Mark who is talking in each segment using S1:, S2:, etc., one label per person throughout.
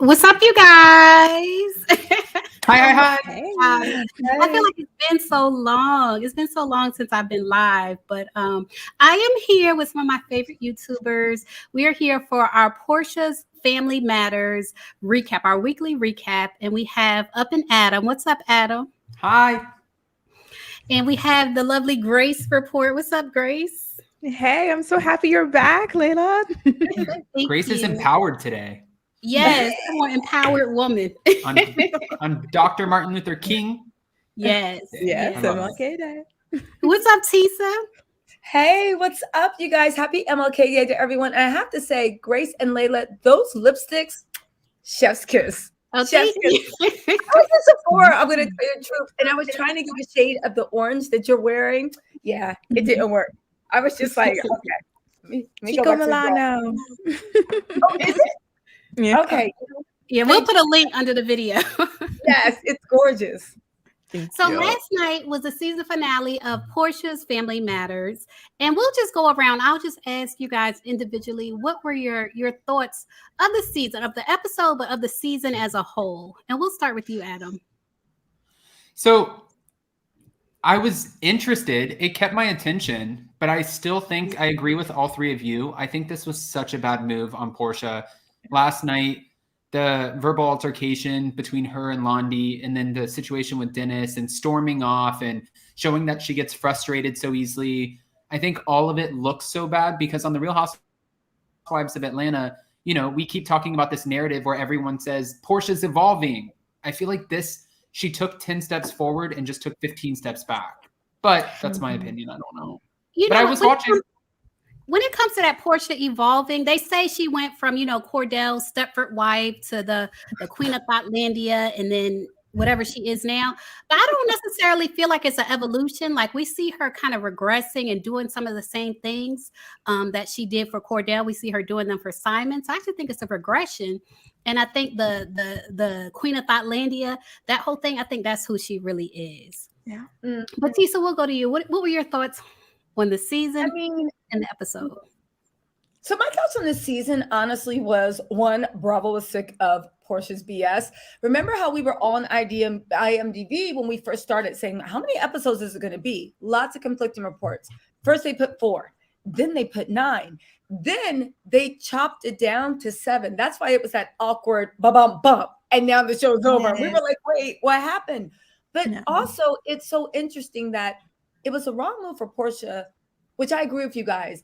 S1: What's up, you guys?
S2: Hi.
S1: I feel like it's been so long. It's been so long since I've been live, but I am here with some of my favorite YouTubers. We are here for our Porsha's Family Matters recap, our weekly recap, and we have Up and Adam. What's up, Adam?
S2: Hi.
S1: And we have the lovely Grace report. What's up, Grace?
S3: Hey, I'm so happy you're back, Layla.
S1: Thank
S2: Grace is
S1: you.
S2: empowered today.
S1: Yes, a more empowered woman.
S2: I'm Dr. Martin Luther King.
S1: Yes.
S3: Yes,
S2: I love
S3: MLK Day.
S1: What's up, Tisa?
S4: Hey, what's up, you guys? Happy MLK Day to everyone. And I have to say, Grace and Layla, those lipsticks, chef's kiss.
S1: Oh,
S4: Chef's
S1: thank
S4: kiss.
S1: you.
S4: I was in Sephora, I'm going to tell you the truth. And I was trying to get a shade of the orange that you're wearing. Yeah, it didn't work. I was just like, okay. Let me go
S3: Chico
S4: back to the drawing.
S3: Milano.
S4: Oh, is it?
S3: Yeah.
S4: Okay.
S1: Yeah, we'll put a link under the video.
S4: Yes, it's gorgeous.
S1: So last night was the season finale of Porsha's Family Matters. And we'll just go around. I'll just ask you guys individually, what were your thoughts of the season, of the episode, but of the season as a whole? And we'll start with you, Adam.
S2: So I was interested. It kept my attention, but I still think I agree with all three of you. I think this was such a bad move on Porsha. Last night, the verbal altercation between her and Londy, and then the situation with Dennis and storming off and showing that she gets frustrated so easily. I think all of it looks so bad because on the Real Housewives of Atlanta, we keep talking about this narrative where everyone says Porsha's evolving. I feel like she took 10 steps forward and just took 15 steps back. But that's my opinion. I don't know. But I was watching.
S1: When it comes to that Porsha evolving, they say she went from, Cordell's Stepford wife to the Queen of Thotlandia and then whatever she is now. But I don't necessarily feel like it's an evolution. Like we see her kind of regressing and doing some of the same things that she did for Cordell. We see her doing them for Simon. So I actually think it's a regression. And I think the Queen of Thotlandia, that whole thing, I think that's who she really is.
S3: Yeah.
S1: But Tisa, we'll go to you. What were your thoughts on the season and the episode?
S4: So my thoughts on this season, honestly, was one, Bravo was sick of Porsha's BS. Remember how we were on IMDb when we first started saying, how many episodes is it going to be? Lots of conflicting reports. First, they put 4. Then they put 9. Then they chopped it down to 7. That's why it was that awkward bump. And now the show's over. We were like, wait, what happened? But also, it's so interesting that it was a wrong move for Porsha, which I agree with you guys.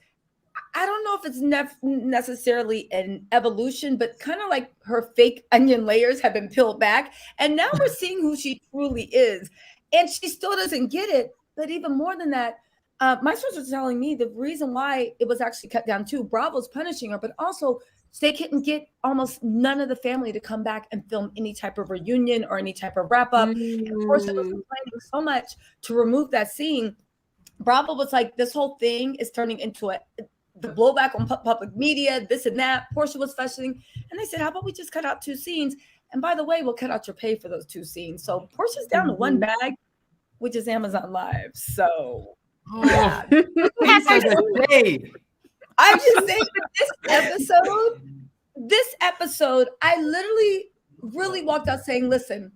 S4: I don't know if it's necessarily an evolution, but kind of like her fake onion layers have been peeled back. And now we're seeing who she truly is. And she still doesn't get it. But even more than that, my source was telling me the reason why it was actually cut down too, Bravo's punishing her, but also they couldn't get almost none of the family to come back and film any type of reunion or any type of wrap up. And Porsha was complaining so much to remove that scene. Bravo was like, this whole thing is turning into the blowback on public media, this and that. Porsha was fussing. And they said, how about we just cut out 2 scenes? And by the way, we'll cut out your pay for those 2 scenes. So Porsha's down to 1 bag, which is Amazon Live. So yeah. I'm just saying that this episode, I literally really walked out saying, listen,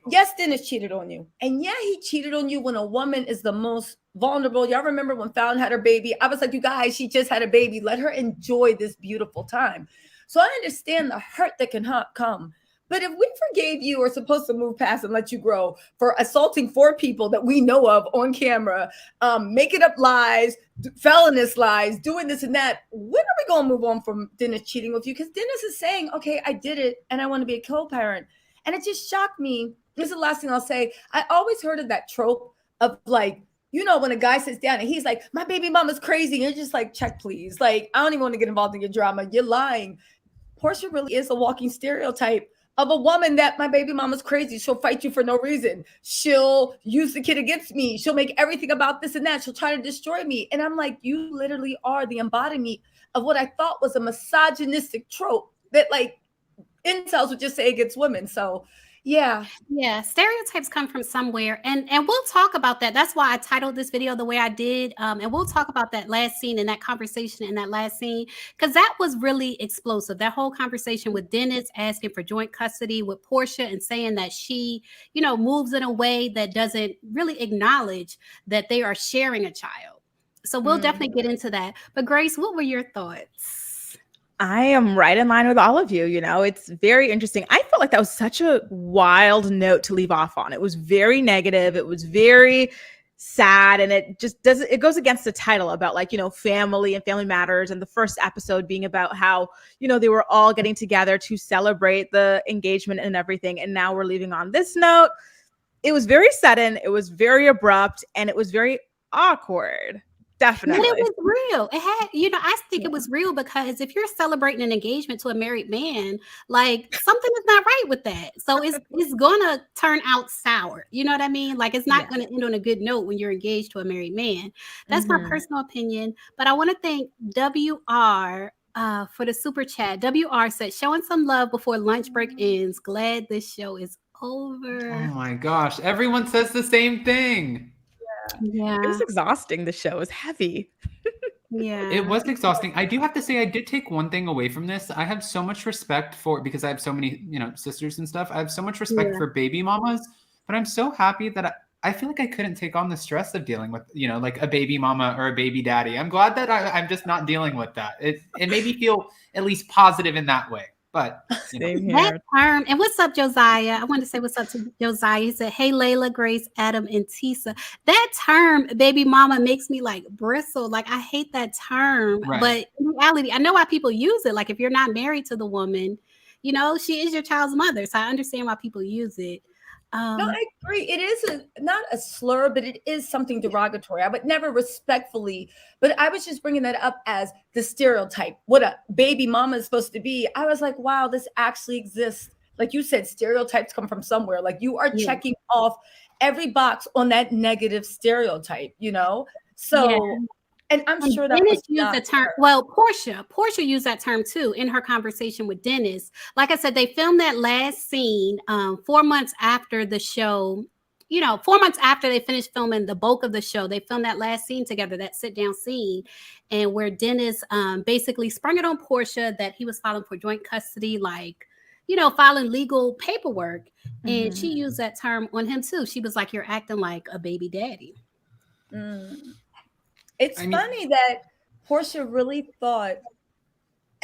S4: yes, Dennis cheated on you. And yeah, he cheated on you when a woman is the most vulnerable. Y'all remember when Fallon had her baby? I was like, you guys, she just had a baby. Let her enjoy this beautiful time. So I understand the hurt that can come. But if we forgave you or supposed to move past and let you grow for assaulting 4 people that we know of on camera, making up lies, felonious lies, doing this and that, when are we going to move on from Dennis cheating with you? Because Dennis is saying, okay, I did it and I want to be a co-parent. And it just shocked me. This is the last thing I'll say. I always heard of that trope of like, when a guy sits down and he's like, my baby mama's crazy. And you're just like, check, please. Like, I don't even want to get involved in your drama. You're lying. Porsha really is a walking stereotype of a woman that my baby mama's crazy. She'll fight you for no reason. She'll use the kid against me. She'll make everything about this and that. She'll try to destroy me. And I'm like, you literally are the embodiment of what I thought was a misogynistic trope that like incels would just say against women. So Yeah.
S1: Yeah, stereotypes come from somewhere, and we'll talk about that. That's why I titled this video the way I did. And we'll talk about that last scene and that conversation in that last scene, because that was really explosive. That whole conversation with Dennis asking for joint custody with Porsha and saying that she, moves in a way that doesn't really acknowledge that they are sharing a child. So we'll definitely get into that. But Grace, what were your thoughts?
S3: I am right in line with all of you. It's very interesting. I felt like that was such a wild note to leave off on. It was very negative. It was very sad. And it just doesn't, it goes against the title about family and family matters. And the first episode being about how, they were all getting together to celebrate the engagement and everything. And now we're leaving on this note. It was very sudden. It was very abrupt, and it was very awkward. Definitely.
S1: But it was real. It had, I think it was real, because if you're celebrating an engagement to a married man, like, something is not right with that. So it's gonna turn out sour. You know what I mean? Like, it's not gonna end on a good note when you're engaged to a married man. That's my personal opinion. But I want to thank WR for the super chat. WR said, showing some love before lunch break ends. Glad this show is over.
S2: Oh my gosh. Everyone says the same thing.
S1: Yeah.
S3: It was exhausting. The show was heavy.
S1: Yeah.
S2: It was exhausting. I do have to say, I did take one thing away from this. I have so much respect because I have so many, sisters and stuff. I have so much respect for baby mamas, but I'm so happy that I feel like I couldn't take on the stress of dealing with, like a baby mama or a baby daddy. I'm glad that I'm just not dealing with that. It made me feel at least positive in that way. But
S1: that term, and what's up, Josiah? I wanted to say what's up to Josiah. He said, hey, Layla, Grace, Adam, and Tisa. That term, baby mama, makes me like bristle. Like, I hate that term. Right. But in reality, I know why people use it. Like, if you're not married to the woman, she is your child's mother. So I understand why people use it.
S4: No, I agree. It is not a slur, but it is something derogatory. I would never respectfully, but I was just bringing that up as the stereotype. What a baby mama is supposed to be. I was like, wow, this actually exists. Like you said, stereotypes come from somewhere. Like, you are checking off every box on that negative stereotype, So. Yeah. And I'm sure that
S1: Dennis used the term. Well, Porsha used that term too in her conversation with Dennis. Like I said, they filmed that last scene 4 months after the show. 4 months after they finished filming the bulk of the show, they filmed that last scene together, that sit down scene, and where Dennis basically sprung it on Porsha that he was filing for joint custody, like, filing legal paperwork. And she used that term on him too. She was like, you're acting like a baby daddy.
S4: It's funny that Porsha really thought,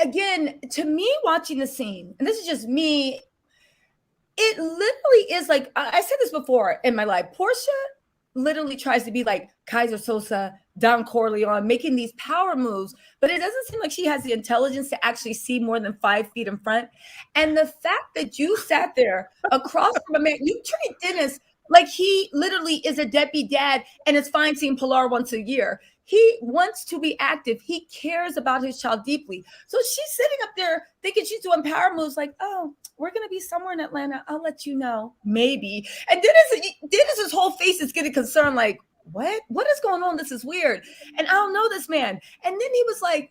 S4: again, to me, watching the scene, and this is just me, it literally is like, I said this before in my life, Porsha literally tries to be like Kaiser Sosa, Don Corleone, making these power moves, but it doesn't seem like she has the intelligence to actually see more than 5 feet in front. And the fact that you sat there across from a man, you treat Dennis like he literally is a deadbeat dad, and it's fine seeing Pilar once a year. He wants to be active. He cares about his child deeply. So she's sitting up there thinking she's doing power moves like, oh, we're going to be somewhere in Atlanta. I'll let you know. Maybe. And Dennis's whole face is getting concerned like, what is going on? This is weird. And I don't know this man. And then he was like,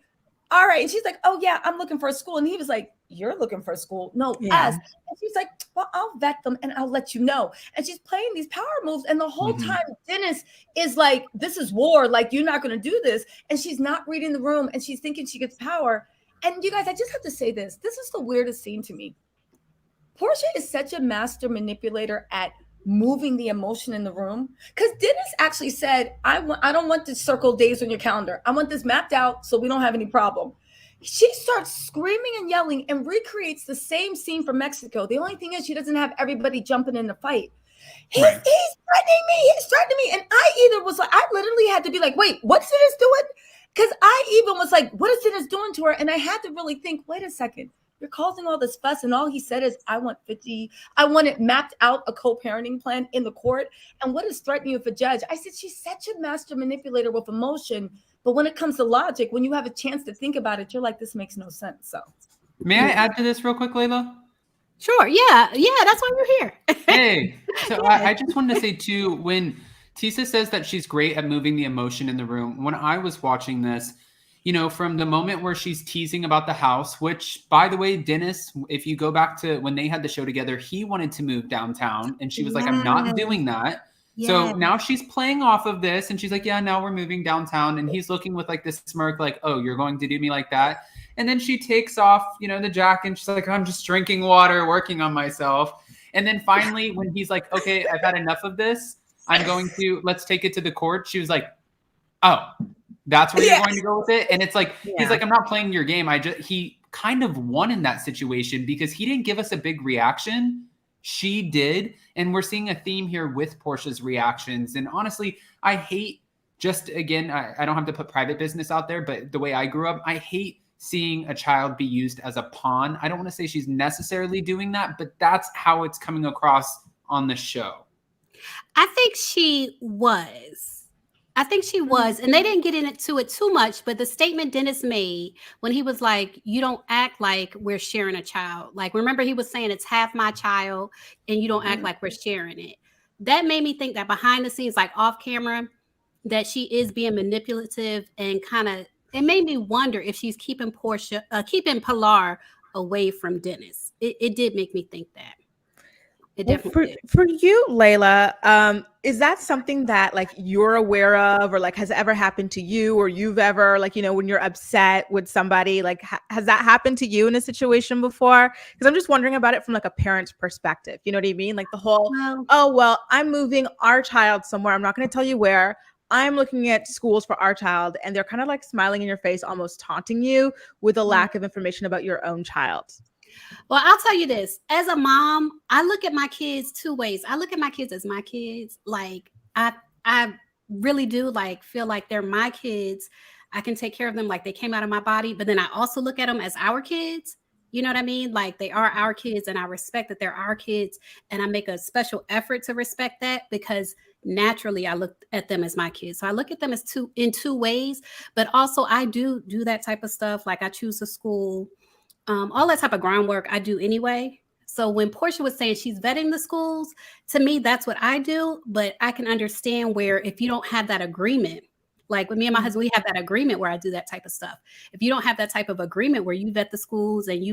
S4: all right. And she's like, oh, yeah, I'm looking for a school. And he was like, you're looking for a school? No, us. And she's like, well, I'll vet them and I'll let you know. And she's playing these power moves. And the whole time, Dennis is like, this is war. Like, you're not going to do this. And she's not reading the room, and she's thinking she gets power. And you guys, I just have to say this. This is the weirdest scene to me. Porsha is such a master manipulator at moving the emotion in the room, because Dennis actually said, I don't want to circle days on your calendar. I want this mapped out so we don't have any problem. She starts screaming and yelling and recreates the same scene from Mexico. The only thing is she doesn't have everybody jumping in the fight. He's threatening me. He's threatening me. And I literally had to be like, wait, what's Dennis doing? Because I even was like, what is Dennis doing to her? And I had to really think, wait a second. You're causing all this fuss, and all he said is, I want it mapped out, a co-parenting plan in the court. And what is threatening you with a judge? I said, she's such a master manipulator with emotion. But when it comes to logic, when you have a chance to think about it, you're like, this makes no sense. So,
S2: may I add to this real quick, Layla?
S1: Sure. Yeah. That's why you're here.
S2: Hey, so I just wanted to say too, when Tisa says that she's great at moving the emotion in the room, when I was watching this, you know, from the moment where she's teasing about the house, which, by the way, Dennis, if you go back to when they had the show together, he wanted to move downtown. And she was like, I'm not doing that. So
S1: Yes.
S2: now she's playing off of this. And she's like, yeah, now we're moving downtown. And he's looking with like this smirk, like, oh, you're going to do me like that. And then she takes off, you know, the jacket. And she's like, I'm just drinking water, working on myself. And then finally, when he's like, okay, I've had enough of this. I'm going to, let's take it to the court. She was like, oh, that's where you're going to go with it. And it's like, he's like, I'm not playing your game. He kind of won in that situation because he didn't give us a big reaction. She did. And we're seeing a theme here with Porsha's reactions. And honestly, I hate again, I don't have to put private business out there, but the way I grew up, I hate seeing a child be used as a pawn. I don't want to say she's necessarily doing that, but that's how it's coming across on the show.
S1: I think she was. And they didn't get into it too much, but the statement Dennis made when he was like, you don't act like we're sharing a child. Like, remember he was saying it's half my child and you don't act like we're sharing it. That made me think that behind the scenes, like off camera, that she is being manipulative and it made me wonder if she's keeping Pilar away from Dennis. It did make me think that.
S3: For you, Layla, is that something that like you're aware of, or like has ever happened to you, or you've ever, like, you know, when you're upset with somebody, like has that happened to you in a situation before? Because I'm just wondering about it from like a parent's perspective. You know what I mean? Like the whole, oh, well, I'm moving our child somewhere. I'm not going to tell you where. I'm looking at schools for our child, and they're kind of like smiling in your face, almost taunting you with a lack of information about your own child.
S1: Well, I'll tell you this. As a mom, I look at my kids two ways. I look at my kids as my kids. Like I really do like feel like they're my kids. I can take care of them like they came out of my body. But then I also look at them as our kids. You know what I mean? Like they are our kids, and I respect that they're our kids. And I make a special effort to respect that because naturally I look at them as my kids. So I look at them as in two ways. But also I do that type of stuff. Like I choose a school. All that type of groundwork I do anyway. So when Porsha was saying she's vetting the schools, to me, that's what I do. But I can understand where if you don't have that agreement, like with me and my husband, we have that agreement where I do that type of stuff. If you don't have that type of agreement where you vet the schools and you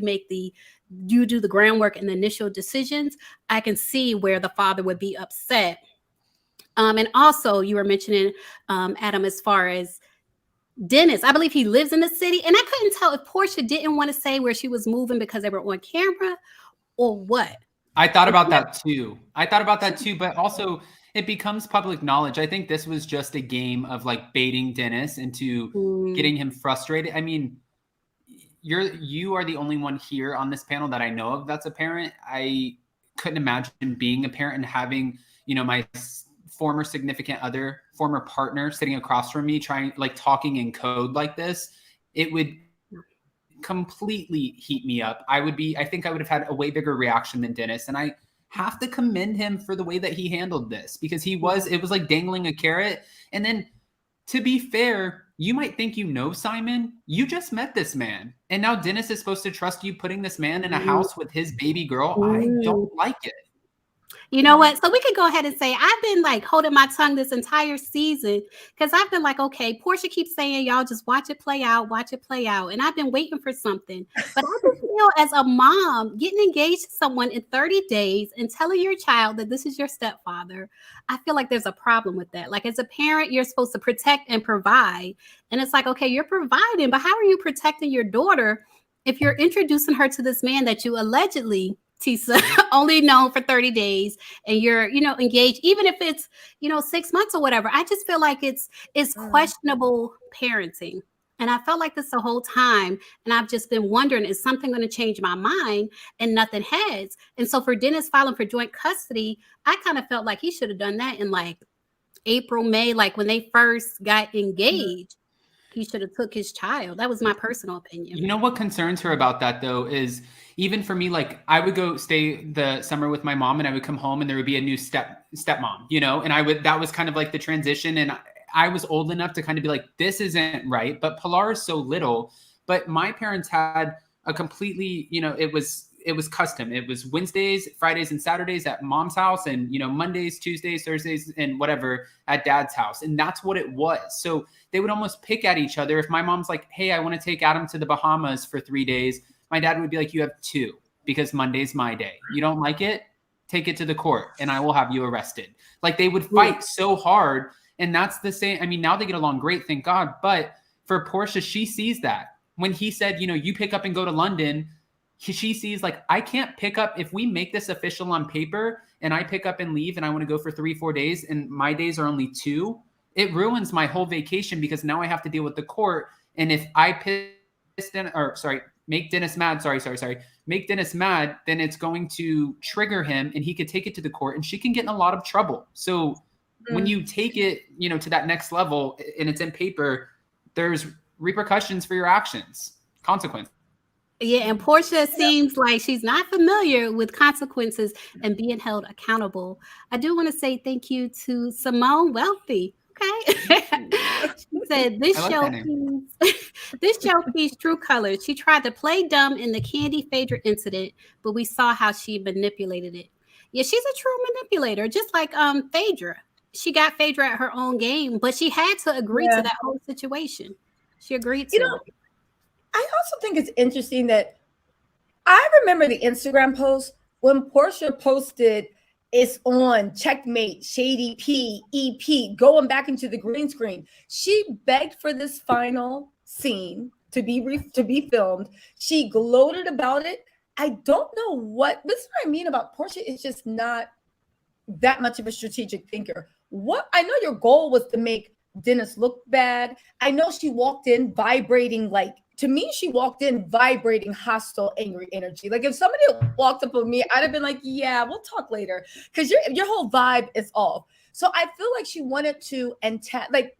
S1: do the groundwork and the initial decisions, I can see where the father would be upset. And also you were mentioning, Adam, as far as Dennis, I believe he lives in the city. And I couldn't tell if Porsha didn't want to say where she was moving because they were on camera or what.
S2: I thought about that too. But also it becomes public knowledge. I think this was just a game of like baiting Dennis into getting him frustrated. I mean, you are the only one here on this panel that I know of that's a parent. I couldn't imagine being a parent and having, you know, my former significant other, former partner sitting across from me talking in code like this. It would completely heat me up. I think I would have had a way bigger reaction than Dennis. And I have to commend him for the way that he handled this because it was like dangling a carrot. And then to be fair, you might think, you know, Simon, you just met this man. And now Dennis is supposed to trust you putting this man in a house with his baby girl. I don't like it.
S1: You know what? So we could go ahead and say I've been like holding my tongue this entire season because I've been like, okay, Porsha keeps saying, y'all just watch it play out. And I've been waiting for something. But I just feel as a mom, getting engaged to someone in 30 days and telling your child that this is your stepfather, I feel like there's a problem with that. Like as a parent, you're supposed to protect and provide. And it's like, okay, you're providing, but how are you protecting your daughter if you're introducing her to this man that you allegedly, Tisa, only known for 30 days and you're, you know, engaged, even if it's, you know, 6 months or whatever. I just feel like it's questionable parenting. And I felt like this the whole time. And I've just been wondering, is something going to change my mind? And nothing has. And so for Dennis filing for joint custody, I kind of felt like he should have done that in like April, May, like when they first got engaged. He should have took his child. That was my personal opinion.
S2: You know what concerns her about that though is, even for me, like I would go stay the summer with my mom and I would come home and there would be a new stepmom, you know, and that was kind of like the transition. And I was old enough to kind of be like, this isn't right. But Pilar is so little, but my parents had a completely, you know, it was it was custom. It was Wednesdays, Fridays, and Saturdays at mom's house, and Mondays, Tuesdays, Thursdays, and whatever at dad's house. And that's what it was. So they would almost pick at each other. If my mom's like, hey, I want to take Adam to the Bahamas for 3 days, my dad would be like, you have 2 because Monday's my day. You don't like it? Take it to the court and I will have you arrested. Like they would fight so hard. And that's the same. I mean, now they get along great, thank God. But for Porsha, she sees that. When he said, you pick up and go to London, she sees like, I can't pick up. If we make this official on paper and I pick up and leave and I want to go for 3-4 days and my days are only 2, it ruins my whole vacation because now I have to deal with the court. And if I make Dennis mad, make Dennis mad, then it's going to trigger him and he could take it to the court and she can get in a lot of trouble. So when you take it, to that next level and it's in paper, there's repercussions for your actions, consequences.
S1: Yeah, and Porsha seems like she's not familiar with consequences and being held accountable. I do want to say thank you to Simone Wealthy. Okay. She said this showpiece true colors. She tried to play dumb in the Candy Phaedra incident, but we saw how she manipulated it. Yeah, she's a true manipulator, just like Phaedra. She got Phaedra at her own game, but she had to agree to that whole situation. She agreed to it.
S4: I also think it's interesting that I remember the Instagram post when Porsha posted it's on checkmate, Shady P, EP, going back into the green screen. She begged for this final scene to be filmed. She gloated about it. I don't know this is what I mean about Porsha. It's just not that much of a strategic thinker. I know your goal was to make Dennis look bad. I know she walked in vibrating to me, she walked in vibrating hostile, angry energy. Like if somebody walked up on me, I'd have been like, yeah, we'll talk later. Because your whole vibe is off. So I feel like she wanted to,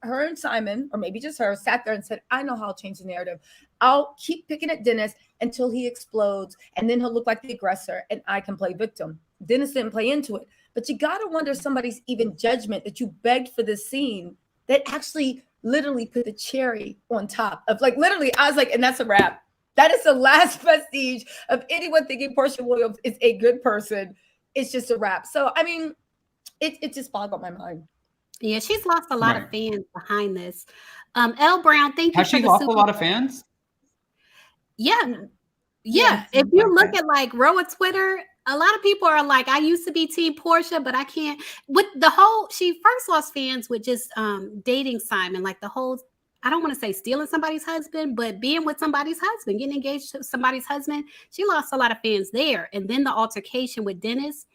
S4: her and Simon, or maybe just her, sat there and said, I know how I'll change the narrative. I'll keep picking at Dennis until he explodes. And then he'll look like the aggressor and I can play victim. Dennis didn't play into it. But you got to wonder somebody's even judgment that you begged for this scene that actually literally put the cherry on top of literally, I was like, and that's a wrap. That is the last vestige of anyone thinking Porsha Williams is a good person. It's just a wrap. So, I mean, it just boggled my mind.
S1: Yeah, she's lost a lot of fans behind this. L Brown, thank you.
S2: Has she lost a lot of fans?
S1: Yeah. If you look at Roa Twitter, a lot of people are like, I used to be Team Porsha, but I can't. She first lost fans with just dating Simon, I don't want to say stealing somebody's husband, but being with somebody's husband, getting engaged to somebody's husband. She lost a lot of fans there. And then the altercation with Dennis,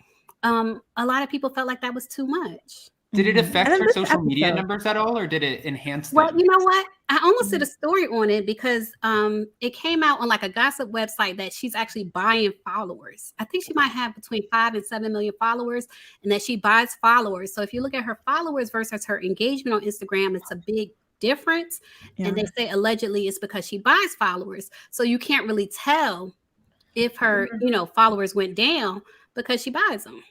S1: a lot of people felt like that was too much.
S2: Did it affect her social media numbers at all, or did it enhance them?
S1: Well, you know what? I almost did a story on it because it came out on a gossip website that she's actually buying followers. I think she might have between 5 and 7 million followers, and that she buys followers. So if you look at her followers versus her engagement on Instagram, it's a big difference. Yeah. And they say allegedly it's because she buys followers. So you can't really tell if her, followers went down because she buys them.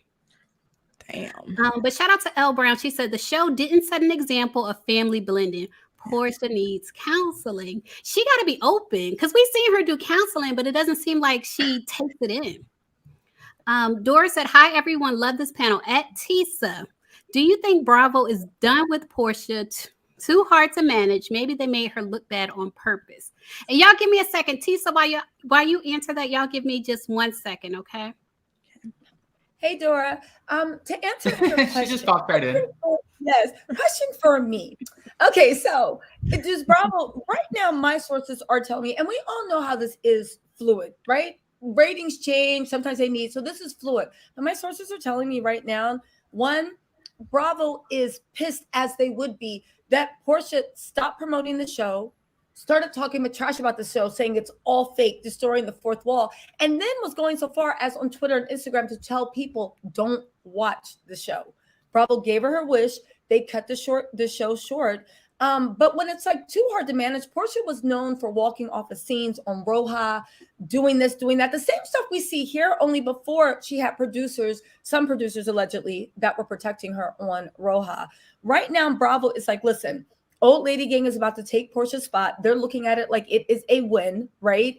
S3: Damn.
S1: But shout out to L Brown. She said the show didn't set an example of family blending. Porsha needs counseling. She got to be open because we've seen her do counseling, but it doesn't seem like she takes it in. Dora said, hi, everyone. Love this panel. At Tisa, do you think Bravo is done with Porsha? Too hard to manage. Maybe they made her look bad on purpose. And y'all give me a second. Tisa, while you answer that, y'all give me just 1 second, okay?
S4: Hey, Dora. To answer your question.
S2: She just popped right in.
S4: Yes. Question for me. Okay, so does Bravo, right now, my sources are telling me, and we all know how this is fluid, right? Ratings change. Sometimes they need, so this is fluid. But my sources are telling me right now, one, Bravo is pissed as they would be that Porsha stopped promoting the show, started talking trash about the show, saying it's all fake, destroying the fourth wall, and then was going so far as on Twitter and Instagram to tell people don't watch the show. Bravo gave her wish. They cut the show short. But when it's too hard to manage, Porsha was known for walking off of scenes on Roja, doing this, doing that. The same stuff we see here, only before she had some producers allegedly, that were protecting her on Roja. Right now, Bravo is listen, Old Lady Gang is about to take Porsha's spot. They're looking at it like it is a win, right?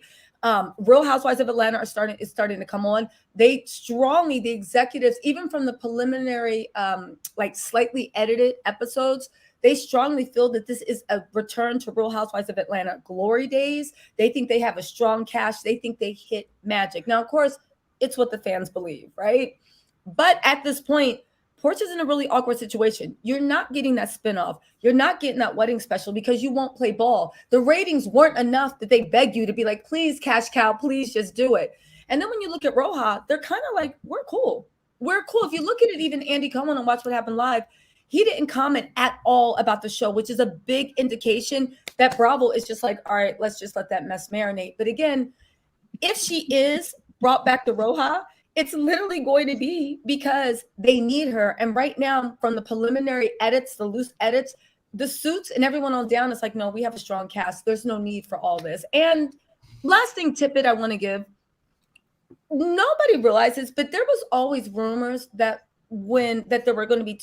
S4: Real Housewives of Atlanta is starting to come on. They strongly, the executives, even from the preliminary, like slightly edited episodes, they strongly feel that this is a return to Real Housewives of Atlanta glory days. They think they have a strong cast. They think they hit magic. Now, of course, it's what the fans believe, right? But at this point, Porsha's in a really awkward situation. You're not getting that spinoff. You're not getting that wedding special because you won't play ball. The ratings weren't enough that they beg you to be like, please, cash cow, please just do it. And then when you look at Roja, they're kind of like, we're cool. We're cool. If you look at it, even Andy Cohen on Watch What Happened Live, he didn't comment at all about the show, which is a big indication that Bravo is just like, all right, let's just let that mess marinate. But again, if she is brought back to Roja, it's literally going to be because they need her. And right now, from the preliminary edits, the loose edits, the suits and everyone on down is like, no, we have a strong cast. There's no need for all this. And last thing tidbit I want to give, nobody realizes, but there was always rumors that there were going to be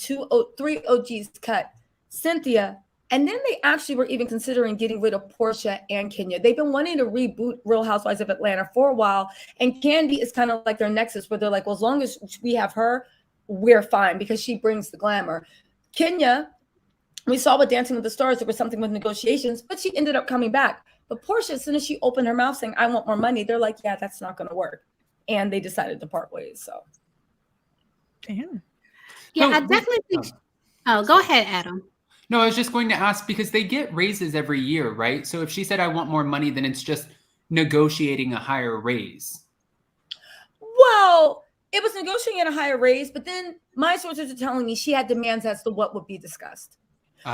S4: three OGs cut, Cynthia. And then they actually were even considering getting rid of Porsha and Kenya. They've been wanting to reboot Real Housewives of Atlanta for a while. And Candy is kind of like their nexus where they're like, well, as long as we have her, we're fine because she brings the glamour. Kenya, we saw with Dancing with the Stars, there was something with negotiations, but she ended up coming back. But Porsha, as soon as she opened her mouth saying, I want more money, they're like, yeah, that's not going to work. And they decided to part ways. So,
S3: damn.
S1: Yeah,
S2: So
S1: I definitely think. Oh, go ahead, Adam.
S2: No, I was just going to ask because they get raises every year, right? So if she said, I want more money, then it's just negotiating a higher raise.
S4: Well, it was negotiating a higher raise, but then my sources are telling me she had demands as to what would be discussed.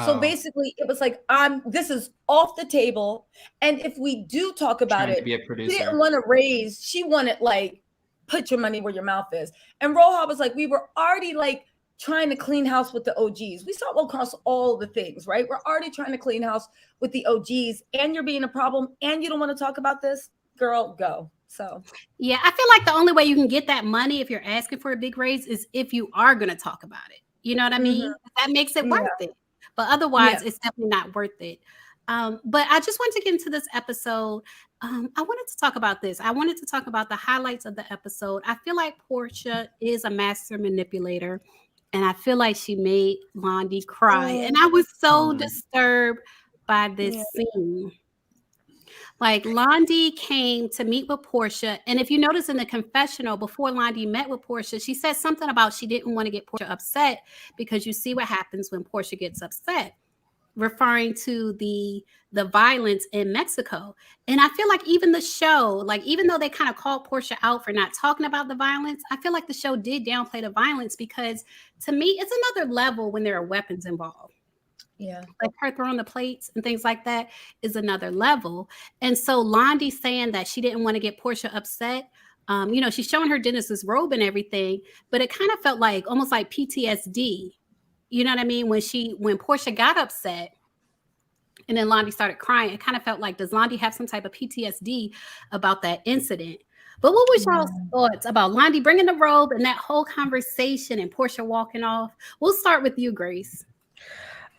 S4: So basically, it was like, this is off the table. And if we do talk about it, she didn't want to raise. She wanted like, put your money where your mouth is. And Roja was like, we were already like, trying to clean house with the OGs. We saw across all the things, right? We're already trying to clean house with the OGs, and you're being a problem, and you don't want to talk about this, girl, go. So
S1: yeah, I feel like the only way you can get that money if you're asking for a big raise is if you are going to talk about it. You know what I mean? That makes it worth it. But otherwise, it's definitely not worth it. But I just wanted to get into this episode. I wanted to talk about this. I wanted to talk about the highlights of the episode. I feel like Porsha is a master manipulator. And I feel like she made Londy cry. And I was so disturbed by this scene. Like Londy came to meet with Porsha. And if you notice in the confessional, before Londy met with Porsha, she said something about she didn't want to get Porsha upset because you see what happens when Porsha gets upset, referring to the violence in Mexico. And I feel like even the show, like even though they kind of called Porsha out for not talking about the violence, I feel like the show did downplay the violence because to me, it's another level when there are weapons involved.
S4: Yeah.
S1: Like her throwing the plates and things like that is another level. And so Londy saying that she didn't want to get Porsha upset, you know, she's showing her Dennis's robe and everything, but it kind of felt like almost like PTSD. You know what I mean? When Porsha got upset, and then Londy started crying, it kind of felt like, does Londy have some type of PTSD about that incident? But what was y'all's thoughts about Londy bringing the robe and that whole conversation and Porsha walking off? We'll start with you, Grace.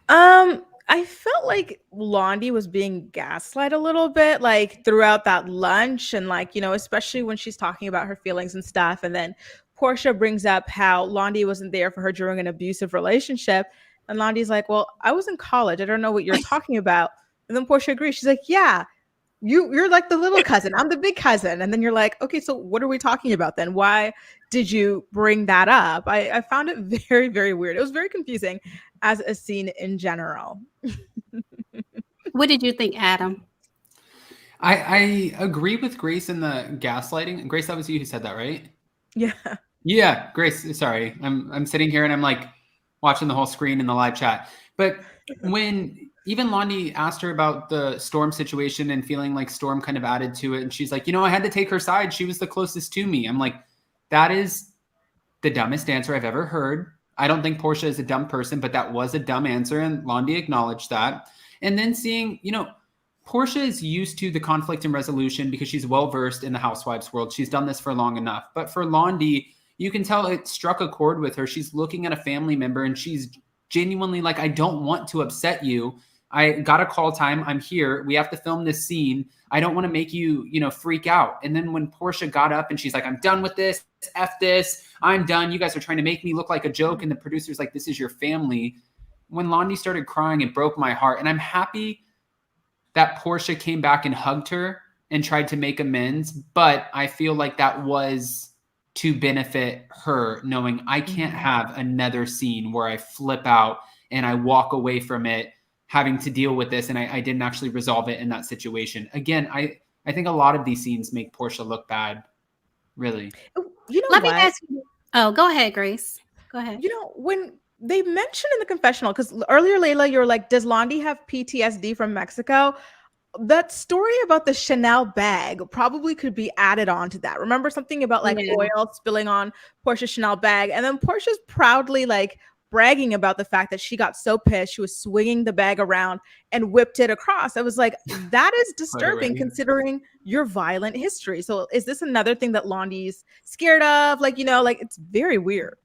S3: I felt like Londy was being gaslight a little bit, like throughout that lunch, and like, you know, especially when she's talking about her feelings and stuff. And then Porsha brings up how Londy wasn't there for her during an abusive relationship. And Londy's like, well, I was in college. I don't know what you're talking about. And then Porsha agrees. She's like, yeah, you're like the little cousin. I'm the big cousin. And then you're like, okay, so what are we talking about then? Why did you bring that up? I found it very, very weird. It was very confusing as a scene in general.
S1: What did you think, Adam?
S2: I agree with Grace in the gaslighting. Grace, that was you who said that, right?
S3: Yeah.
S2: Yeah, Grace, sorry. I'm sitting here and I'm like watching the whole screen in the live chat. But when even Londy asked her about the Storm situation and feeling like Storm kind of added to it, and she's like, you know, I had to take her side. She was the closest to me. I'm like, that is the dumbest answer I've ever heard. I don't think Porsha is a dumb person, but that was a dumb answer. And Londy acknowledged that. And then seeing, you know, Porsha is used to the conflict and resolution because she's well-versed in the housewives world. She's done this for long enough. But for Londy, you can tell it struck a chord with her. She's looking at a family member and she's genuinely like, I don't want to upset you, I got a call time. I'm here. We have to film this scene. I don't want to make you, freak out. And then when Porsha got up and she's like, I'm done with this. F this. I'm done. You guys are trying to make me look like a joke. And the producer's like, this is your family. When Londy started crying, it broke my heart. And I'm happy that Porsha came back and hugged her and tried to make amends. But I feel like that was to benefit her, knowing I can't have another scene where I flip out and I walk away from it having to deal with this, and I didn't actually resolve it in that situation. Again, I think a lot of these scenes make Porsha look bad, really.
S1: Let me ask you. Oh, go ahead, Grace. Go ahead.
S3: When they mentioned in the confessional, because earlier, Layla, you were like, does Londy have PTSD from Mexico? That story about the Chanel bag probably could be added on to that. Remember something about like oil spilling on Porsha's Chanel bag, and then Porsha's proudly like bragging about the fact that she got so pissed she was swinging the bag around and whipped it across. I was like, that is disturbing considering your violent history. So is this another thing that Londy's scared of? Like, it's very weird.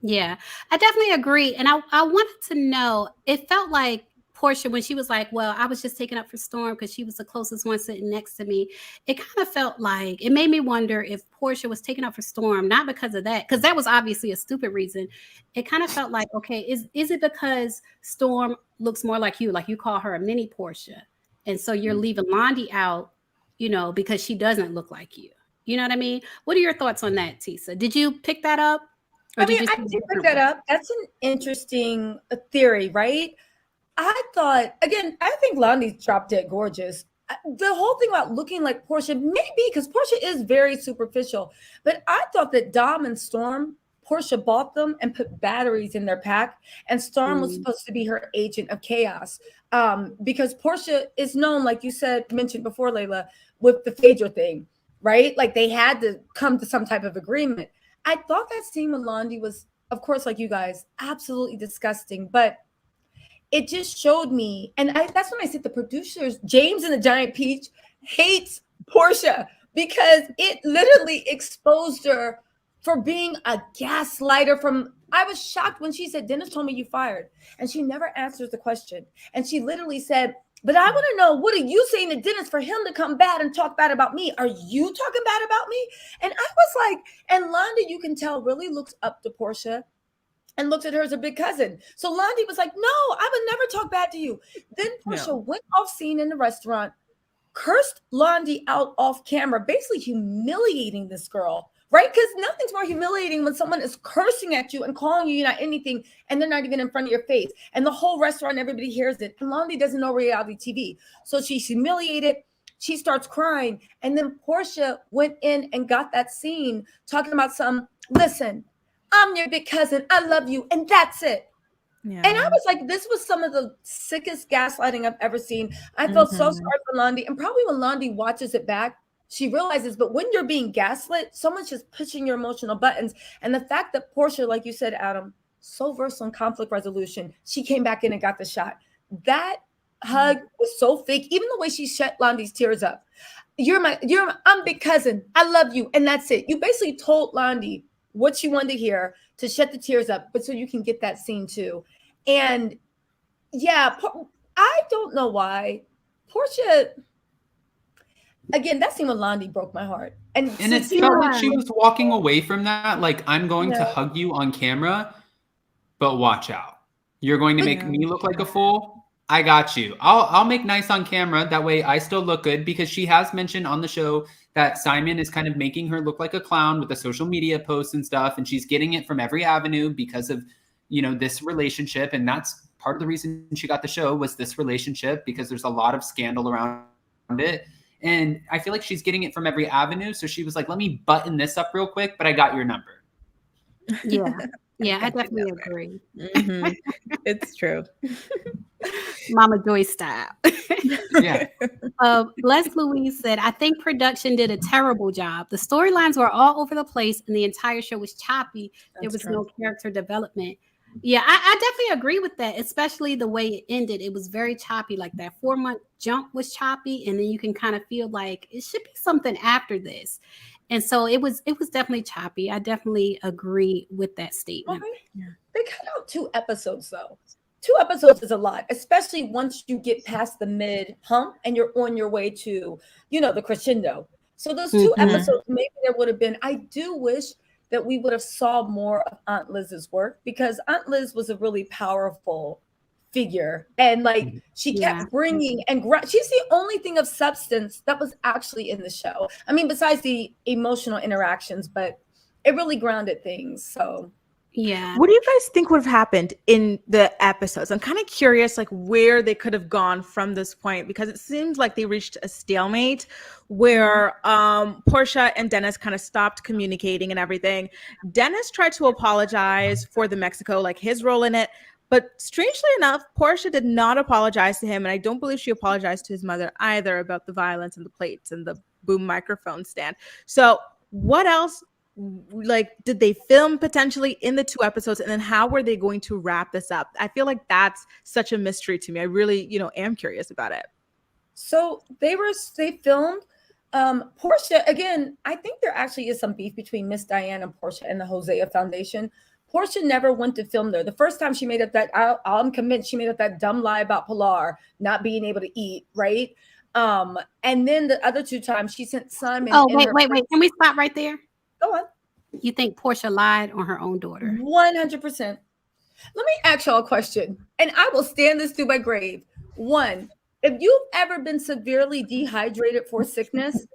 S1: Yeah, I definitely agree. And I wanted to know, it felt like Porsha, when she was like, well, I was just taking up for Storm because she was the closest one sitting next to me. It kind of felt like, it made me wonder if Porsha was taking up for Storm, not because of that, because that was obviously a stupid reason. It kind of felt like, okay, is it because Storm looks more like you call her a mini Porsha. And so you're leaving Londy out, because she doesn't look like you. You know what I mean? What are your thoughts on that, Tisa? Did you pick that up?
S4: I did pick that up. That's an interesting theory, right? I think Londy's drop dead gorgeous. The whole thing about looking like Porsha, maybe because Porsha is very superficial, but I thought that Dom and Storm, Porsha bought them and put batteries in their pack, and Storm was supposed to be her agent of chaos. Because Porsha is known, like you mentioned before, Layla, with the Phaedra thing, right? Like they had to come to some type of agreement. I thought that scene with Londy was, of course, like you guys, absolutely disgusting, but it just showed me, and that's when I said the producers, James and the Giant Peach, hates Porsha because it literally exposed her for being a gaslighter. I was shocked when she said, Dennis told me you fired, and she never answers the question. And she literally said, but I want to know, what are you saying to Dennis for him to come bad and talk bad about me? Are you talking bad about me? And I was like, and Londy, you can tell, really looks up to Porsha and looks at her as a big cousin. So Londy was like, no, I would never talk bad to you. Then Porsha went off scene in the restaurant, cursed Londy out off camera, basically humiliating this girl, right? Because nothing's more humiliating when someone is cursing at you and calling you not anything, and they're not even in front of your face. And the whole restaurant, everybody hears it. And Londy doesn't know reality TV. So she's humiliated. She starts crying. And then Porsha went in and got that scene talking about listen, I'm your big cousin. I love you. And that's it. Yeah. And I was like, this was some of the sickest gaslighting I've ever seen. I felt so sorry for Londy. And probably when Londy watches it back, she realizes, but when you're being gaslit, someone's just pushing your emotional buttons. And the fact that Porsha, like you said, Adam, so versed on conflict resolution, she came back in and got the shot. That hug was so fake. Even the way she shut Londy's tears up. I'm big cousin. I love you. And that's it. You basically told Londy what you wanted to hear to shut the tears up, but so you can get that scene too. And yeah, I don't know why Porsha, again, that scene with Londy broke my heart. And
S2: it felt like she was walking away from that. Like, I'm going to hug you on camera, but watch out. You're going to make me look like a fool. I got you. I'll make nice on camera. That way I still look good, because she has mentioned on the show that Simon is kind of making her look like a clown with the social media posts and stuff. And she's getting it from every avenue because of, this relationship. And that's part of the reason she got the show, was this relationship, because there's a lot of scandal around it. And I feel like she's getting it from every avenue. So she was like, let me button this up real quick, but I got your number.
S1: Yeah. Yeah, I definitely agree.
S3: It's true.
S1: Mama Joy style.
S2: Yeah.
S1: Les Louise said, I think production did a terrible job. The storylines were all over the place and the entire show was choppy. There was no character development. Yeah, I definitely agree with that, especially the way it ended. It was very choppy. Like that 4-month jump was choppy, and then you can kind of feel like it should be something after this. And so it was definitely choppy. I definitely agree with that statement.
S4: Okay. Yeah. They cut out 2 episodes though. 2 episodes is a lot, especially once you get past the mid hump and you're on your way to, the crescendo. So those 2 episodes, maybe there would have been, I do wish that we would have saw more of Aunt Liz's work, because Aunt Liz was a really powerful figure. And like, she kept bringing, and she's the only thing of substance that was actually in the show. I mean, besides the emotional interactions, but it really grounded things. So
S1: yeah.
S3: What do you guys think would have happened in the episodes? I'm kind of curious, like, where they could have gone from this point, because it seems like they reached a stalemate where Porsha and Dennis kind of stopped communicating and everything. Dennis tried to apologize for the Mexico, like his role in it. But strangely enough, Porsha did not apologize to him. And I don't believe she apologized to his mother either about the violence and the plates and the boom microphone stand. So what else? Like, did they film potentially in the 2 episodes, and then how were they going to wrap this up? I feel like that's such a mystery to me. I really, am curious about it.
S4: So they filmed Porsha again. I think there actually is some beef between Miss Diane and Porsha and the Hosea Foundation. Porsha never went to film there. The first time she made up that, I'm convinced she made up that dumb lie about Pilar not being able to eat, right? And then the other 2 times she sent Simon.
S1: Oh, wait. Can we stop right there?
S4: Go on.
S1: You think Porsha lied on her own daughter?
S4: 100%. Let me ask y'all a question, and I will stand this to my grave. 1, if you've ever been severely dehydrated for sickness,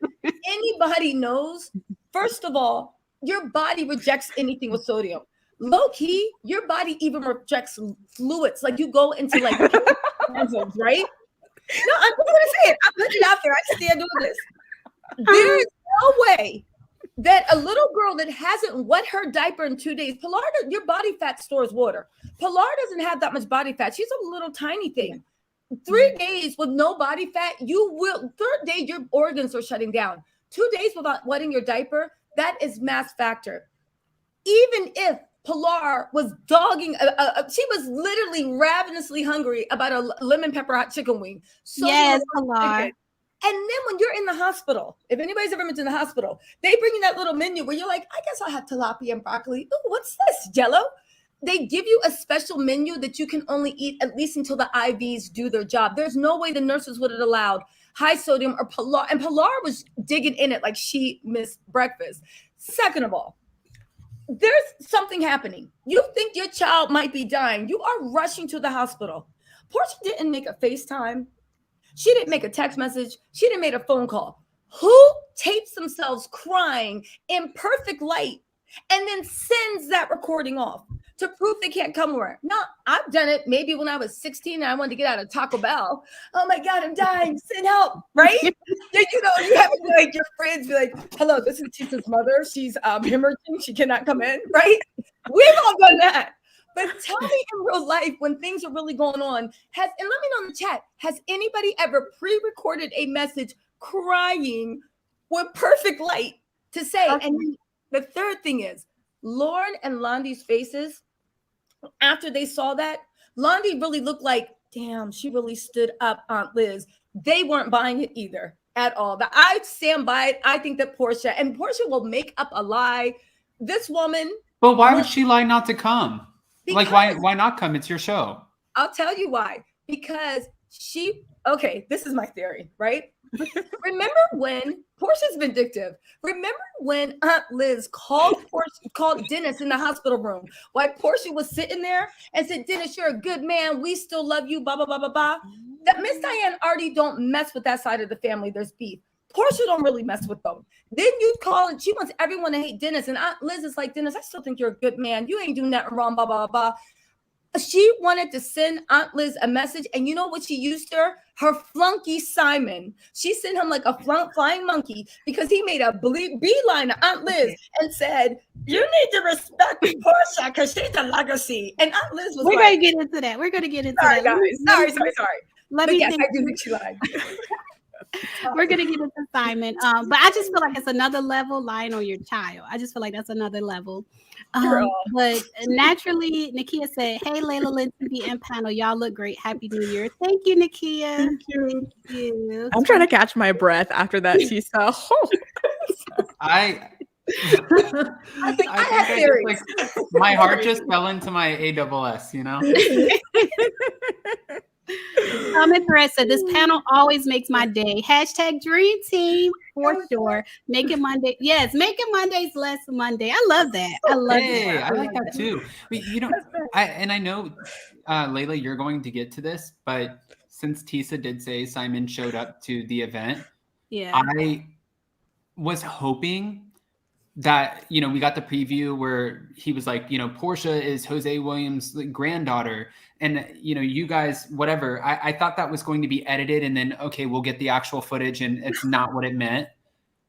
S4: anybody knows, first of all, your body rejects anything with sodium. Low key, your body even rejects fluids. Like, you go into like right? No, I'm gonna say it. I put it out there. I stand on this. There is no way that a little girl that hasn't wet her diaper in 2 days, Pilar, your body fat stores water. Pilar doesn't have that much body fat. She's a little tiny thing. 3 days with no body fat, you will. 3rd day, your organs are shutting down. 2 days without wetting your diaper, that is mass factor. Even if Pilar was dogging, she was literally ravenously hungry about a lemon pepper hot chicken wing. So
S1: yes, Pilar.
S4: And then when you're in the hospital, if anybody's ever been to the hospital, they bring you that little menu where you're like, I guess I'll have tilapia and broccoli. Oh, what's this, Jello? They give you a special menu that you can only eat at least until the IVs do their job. There's no way the nurses would have allowed high sodium or Pilar. And Pilar was digging in it like she missed breakfast. Second of all, there's something happening. You think your child might be dying. You are rushing to the hospital. Porsha didn't make a FaceTime. She didn't make a text message. She didn't make a phone call. Who tapes themselves crying in perfect light and then sends that recording off to prove they can't come over? No, I've done it maybe when I was 16 and I wanted to get out of Taco Bell. Oh my God, I'm dying. Send help, right? You have like your friends be like, hello, this is Tisa's mother. She's hemorrhaging. She cannot come in, right? We've all done that. But tell me in real life, when things are really going on, and let me know in the chat, has anybody ever pre-recorded a message crying with perfect light to say? And then the third thing is, Lauren and Londy's faces, after they saw that, Londy really looked like, damn, she really stood up Aunt Liz. They weren't buying it either at all. But I stand by it. I think that Porsha will make up a lie. This woman.
S2: But why would she lie not to come? Like, why not come? It's your show.
S4: I'll tell you why. Because this is my theory, right? Remember when Porsha's vindictive? Remember when Aunt Liz called Dennis in the hospital room while Porsha was sitting there and said, Dennis, you're a good man. We still love you, blah, blah, blah, blah, blah. That Miss Diane already don't mess with that side of the family. There's beef. Porsha don't really mess with them. Then you call and she wants everyone to hate Dennis. And Aunt Liz is like, Dennis, I still think you're a good man. You ain't doing nothing wrong, blah, blah, blah. She wanted to send Aunt Liz a message. And you know what she used her? Her flunky Simon. She sent him like a flying monkey because he made a beeline to Aunt Liz and said, you need to respect Porsha because she's a legacy. And Aunt Liz was
S1: We're going to get into that. We're going to get into that.
S4: Guys. Sorry.
S1: Let me
S4: I do think she lied.
S1: We're gonna get into Simon, but I just feel like it's another level lying on your child. I just feel like that's another level. But naturally, Nakia said, "Hey, LAILAHLYNNTV and panel, y'all look great. Happy New Year." Thank you, Nakia.
S3: Thank you.
S1: Thank you.
S3: I'm trying to catch my breath after that, Tisa.
S2: I
S4: think I have theories.
S2: My heart just fell into my AWS,
S1: Comment thread said, this panel always makes my day. Hashtag dream team for sure. Making Monday. Yes, making Mondays less Monday. I love that. I love
S2: Hey,
S1: that.
S2: I like that too. But I know, Layla, you're going to get to this, but since Tisa did say Simon showed up to the event,
S1: Yeah.
S2: I was hoping that, we got the preview where he was like, Porsha is Jose Williams' granddaughter. And, you guys, whatever. I thought that was going to be edited and then, okay, we'll get the actual footage and it's not what it meant.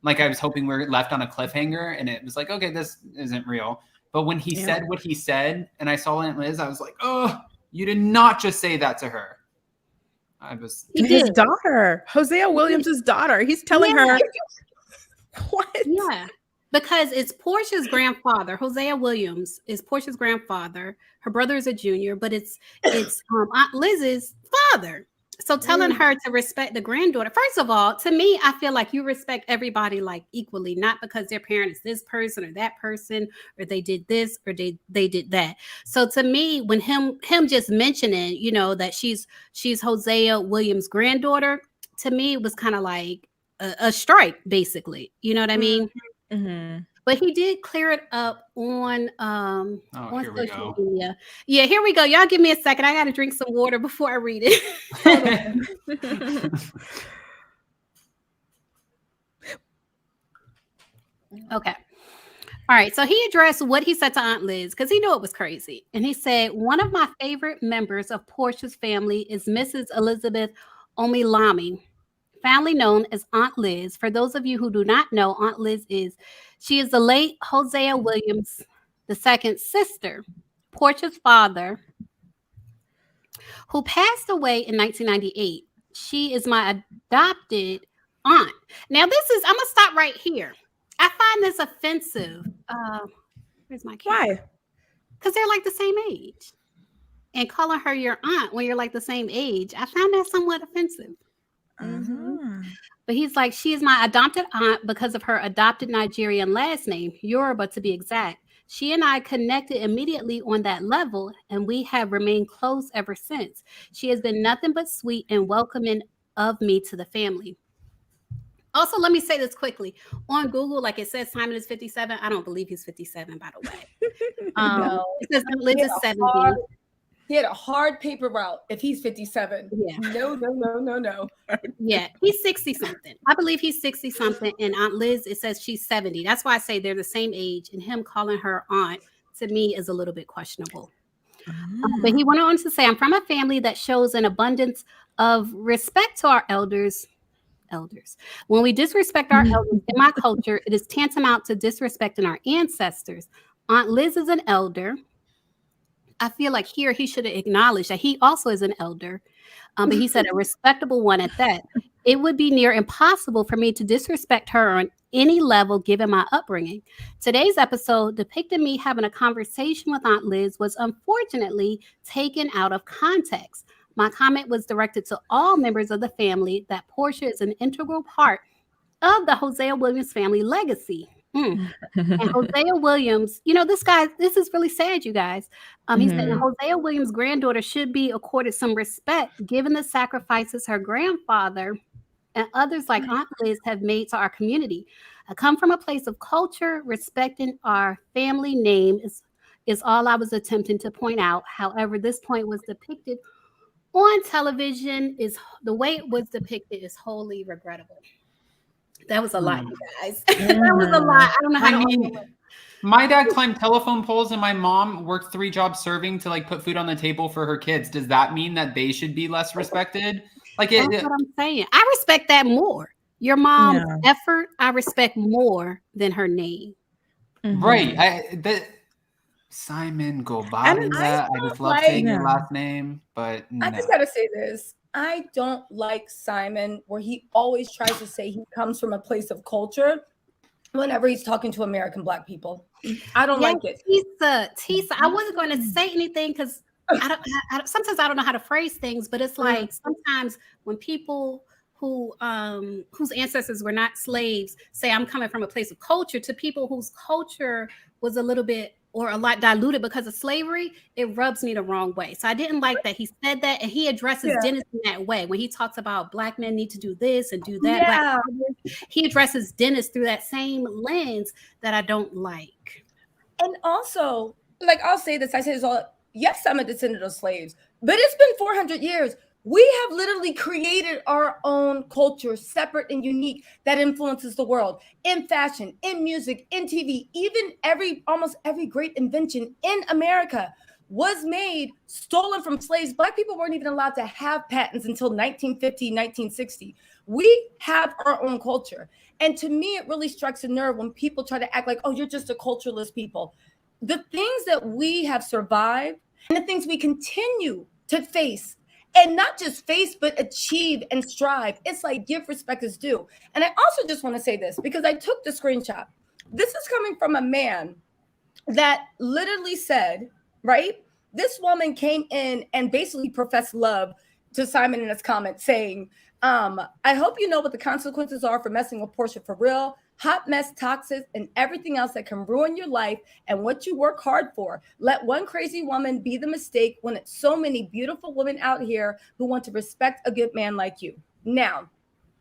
S2: Like I was hoping we were left on a cliffhanger and it was like, okay, this isn't real. But when he said what he said and I saw Aunt Liz, I was like, oh, you did not just say that to her.
S3: His daughter, Hosea Williams' daughter. He's telling her what?
S1: Yeah. Because it's Porsha's grandfather. Hosea Williams is Porsha's grandfather. Her brother is a junior, but it's Aunt Liz's father. So telling her to respect the granddaughter. First of all, to me, I feel like you respect everybody like equally, not because their parent is this person or that person, or they did this or they did that. So to me, when him just mentioning, that she's Hosea Williams' granddaughter, to me it was kind of like a strike, basically. You know what I mean?
S3: Mm-hmm.
S1: But he did clear it up on
S2: social
S1: media. Yeah, here we go. Y'all give me a second. I got to drink some water before I read it. Okay. All right. So he addressed what he said to Aunt Liz because he knew it was crazy. And he said, one of my favorite members of Porsha's family is Mrs. Elizabeth Omilami, family known as Aunt Liz. For those of you who do not know, Aunt Liz is the late Hosea Williams II's sister, Porsha's father, who passed away in 1998. She is my adopted aunt. Now, I'm going to stop right here. I find this offensive. Where's my camera?
S3: Why?
S1: Because they're like the same age. And calling her your aunt when you're like the same age, I find that somewhat offensive.
S3: Mm-hmm.
S1: But he's like, she is my adopted aunt because of her adopted Nigerian last name, Yoruba to be exact. She and I connected immediately on that level, and we have remained close ever since. She has been nothing but sweet and welcoming of me to the family. Also, let me say this quickly. On Google, like it says Simon is 57. I don't believe he's 57, by the way.
S4: No.
S1: It says Liz is 70.
S4: He had a hard paper route if he's 57.
S1: Yeah.
S4: No.
S1: Yeah, he's 60-something. I believe he's 60-something. And Aunt Liz, it says she's 70. That's why I say they're the same age. And him calling her aunt, to me, is a little bit questionable. But he went on to say, I'm from a family that shows an abundance of respect to our elders. When we disrespect our elders in my culture, it is tantamount to disrespecting our ancestors. Aunt Liz is an elder. I feel like here he should have acknowledged that he also is an elder, but he said a respectable one at that. It would be near impossible for me to disrespect her on any level given my upbringing. Today's episode depicted me having a conversation with Aunt Liz was unfortunately taken out of context. My comment was directed to all members of the family that Porsha is an integral part of the Hosea Williams family legacy. And Hosea Williams, this is really sad, you guys. He said Hosea Williams' granddaughter should be accorded some respect given the sacrifices her grandfather and others like Aunt Liz have made to our community. I come from a place of culture, respecting our family name is all I was attempting to point out. However, this point was depicted on television the way it was depicted is wholly regrettable. That was a lot, you guys. That was a lot. I don't know how
S2: my dad climbed telephone poles and my mom worked 3 jobs serving to put food on the table for her kids. Does that mean that they should be less respected? That's
S1: what I'm saying. I respect that more. Your mom's effort, I respect more than her name.
S2: Right. Simon, go body that. I just love saying your last name, but no.
S4: I just gotta say this. I don't like Simon where he always tries to say he comes from a place of culture whenever he's talking to American Black people. I don't like it.
S1: Tisa, I wasn't going to say anything because sometimes I don't know how to phrase things, but it's like sometimes when people whose ancestors were not slaves say I'm coming from a place of culture to people whose culture was a little bit or a lot diluted because of slavery, it rubs me the wrong way. So I didn't like that he said that, and he addresses Dennis in that way. When he talks about black men need to do this and do that,
S4: Yeah.
S1: he addresses Dennis through that same lens that I don't like.
S4: And also, like, I'll say this, I say this all, yes, I'm a descendant of slaves, but it's been 400 years. We have literally created our own culture, separate and unique, that influences the world in fashion, in music, in TV. Even almost every great invention in America was made, stolen from slaves. Black people weren't even allowed to have patents until 1950, 1960. We have our own culture. And to me, it really strikes a nerve when people try to act like, oh, you're just a culturalist people. The things that we have survived and the things we continue to face, and not just face, but achieve and strive. It's like, give respect is due. And I also just want to say this, because I took the screenshot. This is coming from a man that literally said, right? This woman came in and basically professed love to Simon in his comment, saying, I hope you know what the consequences are for messing with Porsha for real. Hot mess, toxic, and everything else that can ruin your life and what you work hard for. Let one crazy woman be the mistake when it's so many beautiful women out here who want to respect a good man like you. Now,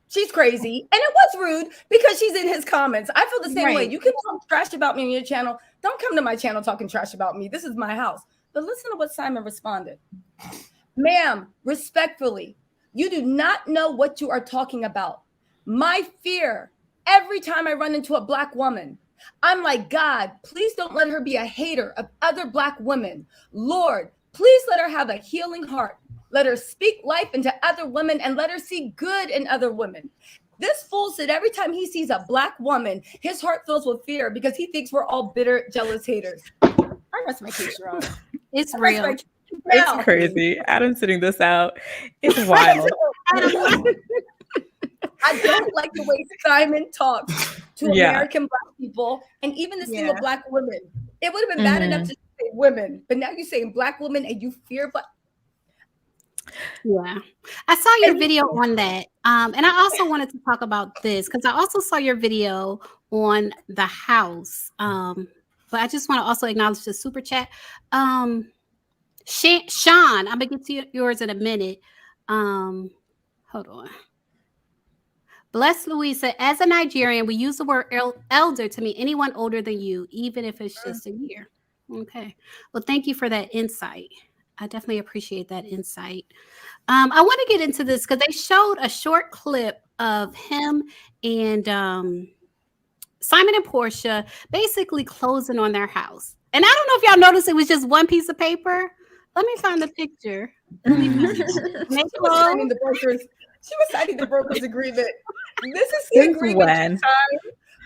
S4: she's crazy, and it was rude because she's in his comments. I feel the same way. You can talk trash about me on your channel. Don't come to my channel talking trash about me. This is my house. But listen to what Simon responded. Ma'am, respectfully, you do not know what you are talking about. My fear, every time I run into a black woman, I'm like, God, please don't let her be a hater of other black women. Lord, please let her have a healing heart. Let her speak life into other women and let her see good in other women. This fool said every time he sees a black woman, his heart fills with fear because he thinks we're all bitter, jealous haters. I rest my case, Your Honor.
S1: It's real.
S3: It's crazy. Adam's sitting this out. It's wild.
S4: I don't like the way Simon talks to American black people and even the single black women. It would have been bad enough to say women, but now you're saying black women and you fear black.
S1: Yeah, I saw your video on that. And I also wanted to talk about this because I also saw your video on the house. But I just want to also acknowledge the super chat. Sean, I'm gonna get to yours in a minute. Hold on. Bless Louisa. As a Nigerian, we use the word elder to mean anyone older than you, even if it's just a year. Okay. Well, thank you for that insight. I definitely appreciate that insight. I want to get into this because they showed a short clip of him and Simon and Porsha basically closing on their house. And I don't know if y'all noticed it was just one piece of paper. Let me find the picture.
S4: She was signing the broker's agreement. This is the agreement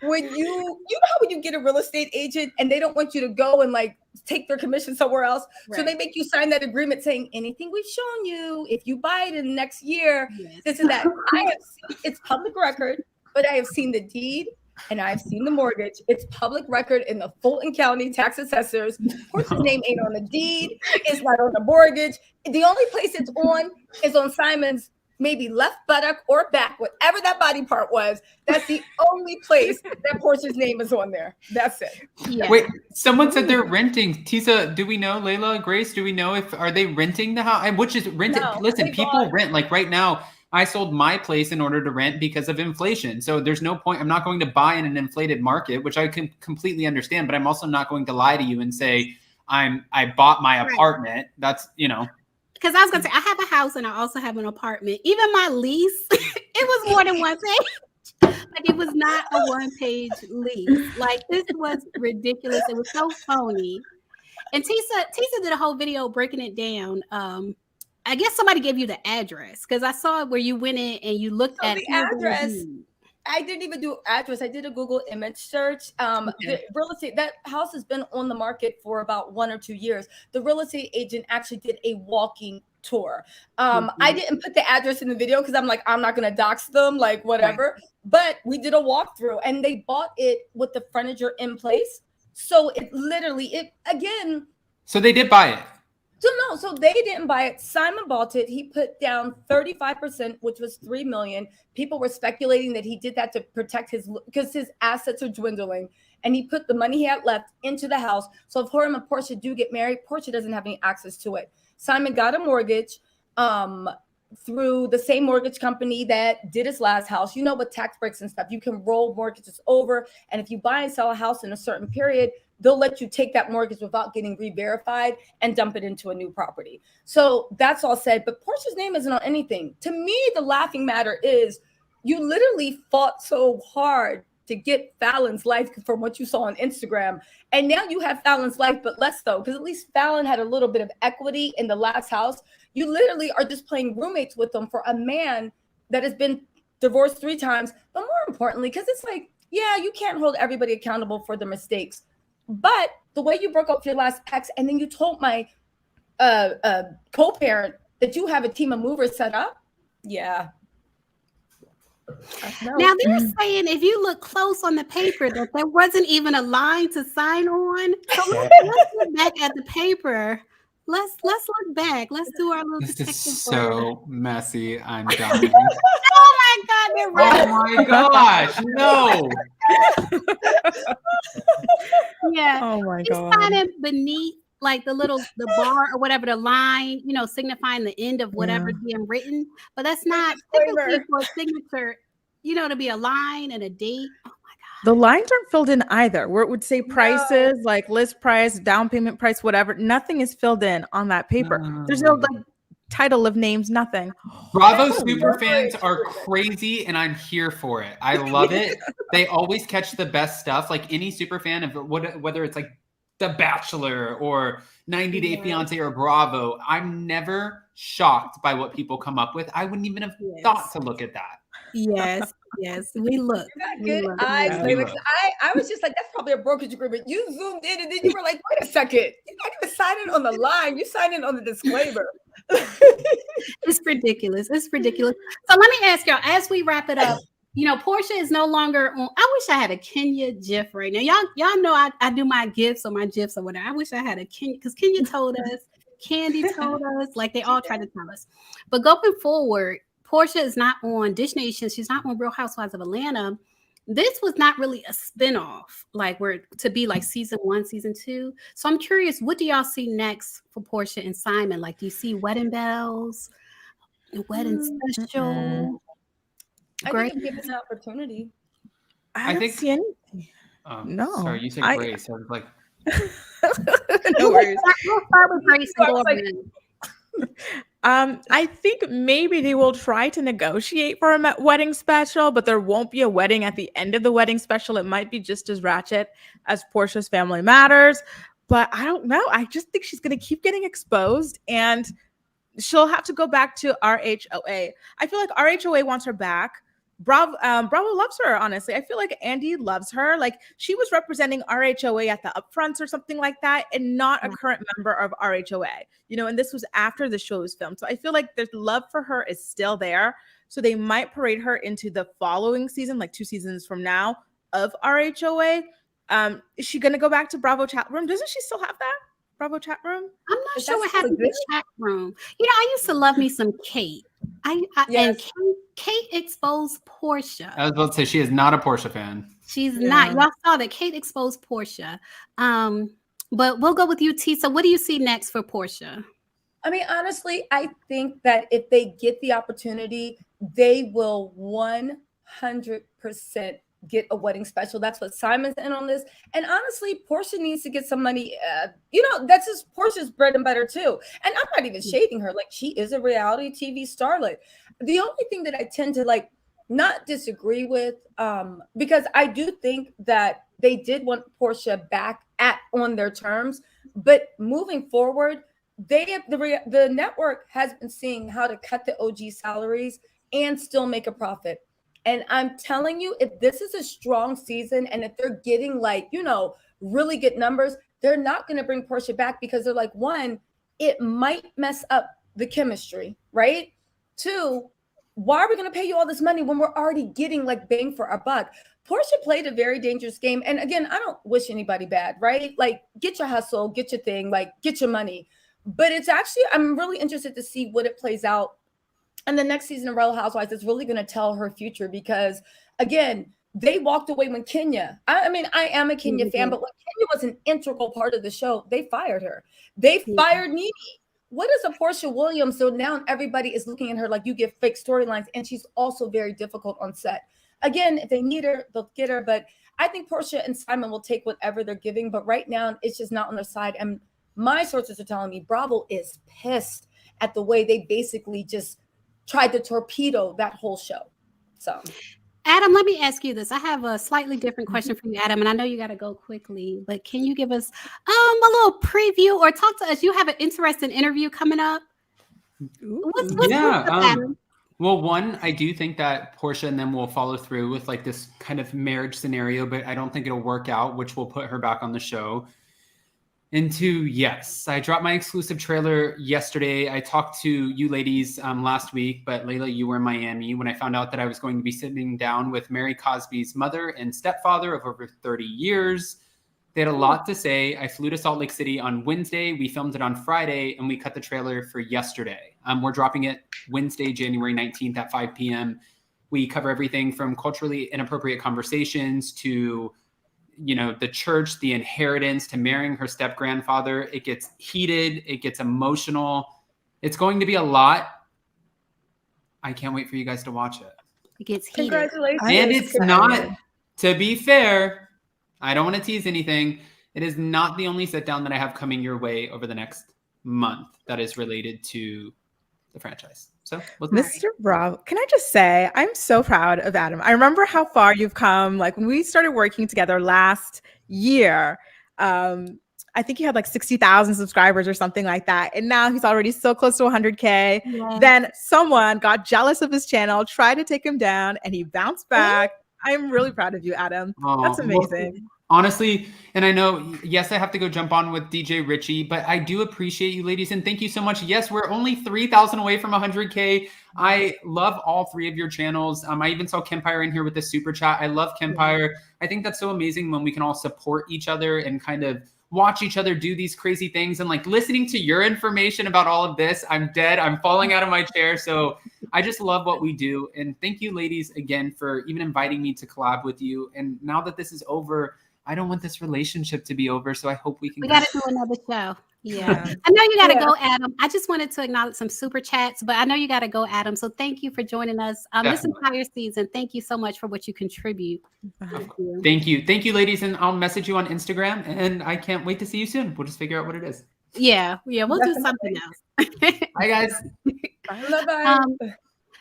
S4: when you know how when you get a real estate agent and they don't want you to go and like take their commission somewhere else. Right. So they make you sign that agreement saying anything we've shown you, if you buy it in the next year, this and that. I have seen, it's public record, but I have seen the deed and I've seen the mortgage. It's public record in the Fulton County tax assessors. Portia's name ain't on the deed. It's not on the mortgage. The only place it's on is on Simon's maybe left buttock or back, whatever that body part was. That's the only place that Portia's name is on there. That's it.
S2: Yeah. Wait, someone said they're renting. Tisa, do we know? Layla, Grace, do we know if are they renting the house? Which is rented? No, listen, people rent. Like right now, I sold my place in order to rent because of inflation. So there's no point. I'm not going to buy in an inflated market, which I can completely understand. But I'm also not going to lie to you and say I bought my apartment. That's
S1: Because I was going to say, I have a house and I also have an apartment. Even my lease, it was more than one page. Like, it was not a one-page lease. Like, this was ridiculous. It was so phony. And Tisa did a whole video breaking it down. I guess somebody gave you the address because I saw it where you went in and you looked at
S4: the address. I didn't even do address. I did a Google image search. The real estate, that house has been on the market for about 1 or 2 years. The real estate agent actually did a walking tour. I didn't put the address in the video because I'm like, I'm not going to dox them, like whatever. Right. But we did a walkthrough and they bought it with the furniture in place. So it literally, again.
S2: So they did buy it.
S4: So they didn't buy it. Simon bought it. He put down 35%, which was $3 million. People were speculating that he did that to protect because his assets are dwindling. and he put the money he had left into the house. So if her and Porsha do get married, Porsha doesn't have any access to it. Simon got a mortgage through the same mortgage company that did his last house. You know, with tax breaks and stuff, you can roll mortgages over. And if you buy and sell a house in a certain period, they'll let you take that mortgage without getting re-verified and dump it into a new property. So that's all said. But Porsha's name isn't on anything. To me, the laughing matter is you literally fought so hard to get Fallon's life from what you saw on Instagram. And now you have Fallon's life, but less so, because at least Fallon had a little bit of equity in the last house. You literally are just playing roommates with them for a man that has been divorced 3 times. But more importantly, because it's like, yeah, you can't hold everybody accountable for their mistakes. But the way you broke up with your last ex, and then you told my co-parent that you have a team of movers set up. Yeah.
S1: Now they're saying if you look close on the paper that there wasn't even a line to sign on. So let's look back at the paper. Let's look back. Let's do our little
S2: This
S1: detective
S2: is
S1: work.
S2: so messy. I'm dying.
S1: Oh my God, they're right.
S2: Oh my gosh, no.
S3: Oh my
S1: He's
S3: God.
S1: signing beneath like the bar or whatever, the line, signifying the end of whatever's being written. But that's not typically for a signature, to be a line and a date. Oh my God.
S3: The lines aren't filled in either, where it would say prices, like list price, down payment price, whatever. Nothing is filled in on that paper. There's no like title of names, nothing.
S2: Bravo super fans are crazy, and I'm here for it. I love it. They always catch the best stuff. Like any super fan of whether it's like The Bachelor or 90 Day Fiance or Bravo, I'm never shocked by what people come up with. I wouldn't even have thought to look at that.
S1: Yes, we look.
S4: You got good eyes, Layla. I was just like, that's probably a brokerage agreement. You zoomed in and then you were like, wait a second. You not even signing on the line. You signed in on the disclaimer.
S1: It's ridiculous. It's ridiculous. So let me ask y'all, as we wrap it up, Porsha is no longer on. I wish I had a Kenya GIF right now. Y'all know I do my GIFs or my GIFs or whatever. I wish I had a Kenya, because Kenya told us, Candy told us, like they all tried to tell us. But going forward, Porsha is not on Dish Nation. She's not on Real Housewives of Atlanta. This was not really a spinoff, like to be like season 1, season 2. So I'm curious, what do y'all see next for Porsha and Simon? Like, do you see Wedding Bells, a wedding special?
S4: I think give us an opportunity.
S3: I don't see anything. No.
S2: Sorry, you said Grace. I was like,
S3: no worries.
S1: We'll start with Grace and go over then.
S3: I think maybe they will try to negotiate for a wedding special, but there won't be a wedding at the end of the wedding special. It might be just as ratchet as Porsha's Family Matters, but I don't know. I just think she's going to keep getting exposed, and she'll have to go back to RHOA. I feel like RHOA wants her back. Bravo loves her, honestly. I feel like Andy loves her. Like, she was representing RHOA at the upfronts or something like that, and not a current member of RHOA, and this was after the show was filmed. So I feel like the love for her is still there. So they might parade her into the following season, like 2 seasons from now, of RHOA. Is she going to go back to Bravo chat room? Doesn't she still have that Bravo chat room?
S1: I'm not sure what happened to the chat room. I used to love me some Kate. And Kate exposed Porsha.
S2: I was about to say, she is not a Porsha fan.
S1: She's not. Y'all saw that Kate exposed Porsha. But we'll go with you, T. So what do you see next for Porsha?
S4: I mean, honestly, I think that if they get the opportunity, they will 100% get a wedding special. That's what Simon's in on this. And honestly, Porsha needs to get some money. That's just Porsha's bread and butter too. And I'm not even shading her. Like, she is a reality TV starlet. The only thing that I tend to not disagree with, because I do think that they did want Porsha back on their terms, but moving forward, the network has been seeing how to cut the OG salaries and still make a profit. And I'm telling you, if this is a strong season and if they're getting really good numbers, they're not going to bring Porsha back because they're like, 1, it might mess up the chemistry, right? 2, why are we going to pay you all this money when we're already getting bang for our buck? Porsha played a very dangerous game. And again, I don't wish anybody bad, right? Like, get your hustle, get your thing, get your money. But it's actually, I'm really interested to see what it plays out. And the next season of Real Housewives is really going to tell her future because, again, They walked away when Kenya, I mean, I am a Kenya fan, but when Kenya was an integral part of the show, they fired her. They fired Nene. What is a Porsha Williams? So now everybody is looking at her like you get fake storylines, and she's also very difficult on set. Again, if they need her, they'll get her. But I think Porsha and Simon will take whatever they're giving. But right now, it's just not on their side. And my sources are telling me Bravo is pissed at the way they basically just tried to torpedo that whole show. So,
S1: Adam, let me ask you this. I have a slightly different question for you, Adam, and I know you got to go quickly, but can you give us a little preview or talk to us? You have an interesting interview coming up. What's
S2: well, one, I do think that Porsha and them will follow through with like this kind of marriage scenario, but I don't think it'll work out, which will put her back on the show. And two, yes, I dropped my exclusive trailer yesterday. I talked to you ladies last week, but Layla, you were in Miami when I found out that I was going to be sitting down with Mary Cosby's mother and stepfather of over 30 years. They had a lot to say. I flew to Salt Lake City on Wednesday. We filmed it on Friday, and we cut the trailer for yesterday. We're dropping it Wednesday, January 19th at 5 p.m. We cover everything from culturally inappropriate conversations to the church, the inheritance, to marrying her step-grandfather. It gets heated. It gets emotional. It's going to be a lot. I can't wait for you guys to watch it.
S1: It gets heated.
S4: Congratulations.
S2: And it's not, to be fair, I don't want to tease anything. It is not the only sit-down that I have coming your way over the next month that is related to the franchise. So,
S3: Mr. Bravo, can I just say, I'm so proud of Adam. I remember how far you've come. Like when we started working together last year, I think he had like 60,000 subscribers or something like that. And now he's already so close to 100K. Yeah. Then someone got jealous of his channel, tried to take him down, and he bounced back. I'm really proud of you, Adam. That's amazing.
S2: Well, honestly, and I know, yes, I have to go jump on with DJ Richie, but I do appreciate you ladies, and thank you so much. Yes, we're only 3,000 away from 100K. I love all three of your channels. I even saw Kempire in here with the super chat. I love Kempire. I think that's so amazing when we can all support each other and kind of watch each other do these crazy things. And like listening to your information about all of this, I'm dead. I'm falling out of my chair. So I just love what we do. And thank you ladies again for even inviting me to collab with you. And now that this is over, I don't want this relationship to be over. So I hope we
S1: got to do another show. Yeah. I know you got to go, Adam. I just wanted to acknowledge some super chats, but I know you got to go, Adam. So thank you for joining us this entire season. Thank you so much for what you contribute.
S2: Thank you. Thank you, ladies. And I'll message you on Instagram, and I can't wait to see you soon. We'll just figure out what it is.
S1: Yeah. We'll do something else.
S2: Bye, guys.
S4: Bye.